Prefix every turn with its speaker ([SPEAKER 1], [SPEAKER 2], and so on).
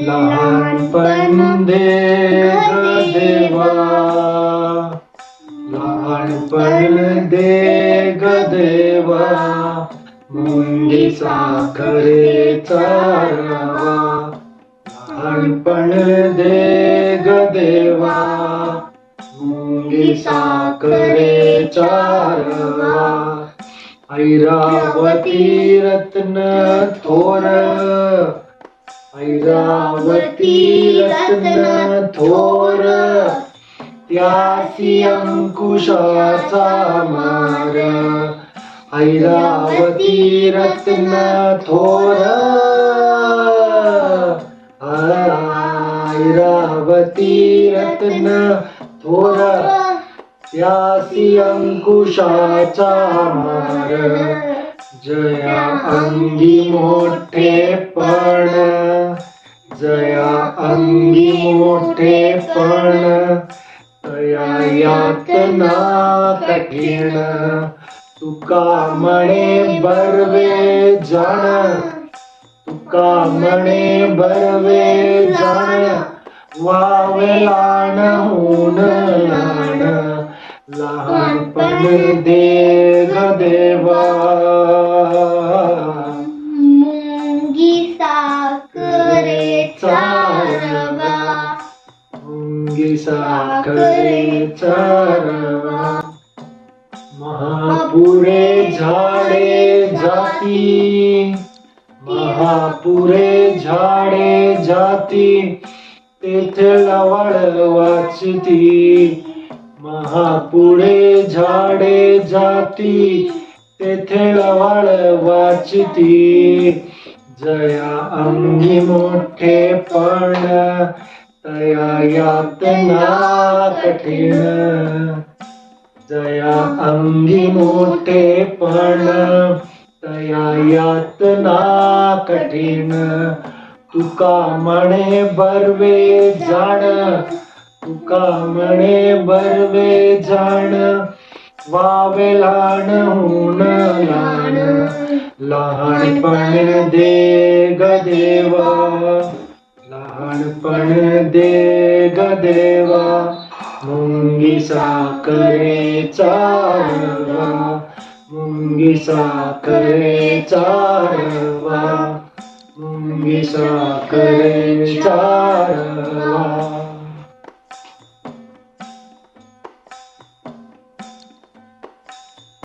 [SPEAKER 1] लहानपण दे ग देवा, लहानपण दे ग देवा, मुंगी साखरेचा रवा. लहानपण दे ग देवा, मुंगी साखरेचा रवा. ऐरावती रत्न थोर, ऐरावती रत्न थोर, त्यासी अंकुशाचा मार. ऐरावती रत्न थोर, ऐरावती रत्न थोर, त्यासी अंकुशाचा मार. जया अंगी मोठेपण, जया अंगी मोठेपण, तया यातना कठीण. तुका म्हणे बर्वे जाण, तुका म्हणे बर्वे जाण, वावे लहान होऊन लहान. लहानपण दे ग देवा,
[SPEAKER 2] मुंगी साखरेचा रवा,
[SPEAKER 1] मुंगी साखरेचा रवा. महापुरे झाडे जाती, महापुरे झाडे जाती, तेथे लवळ वाचती. महापुरे झाडे जाती, तेथे लवळ वाचती. जया अंगी मोठेपण, तया यातना कठीण. जया अंगी मोठेपण, तया यातना कठीण. तुका म्हणे बर्वे जाण, तुका म्हणे बर्वे जाण, वावे लहान होऊन लहान. लहानपण दे ग देवा, लहानपण दे ग देवा, मुंगी साखरेचा रवा, मुंगी साखरेचा रवा, मुंगी साखरेचा रवा.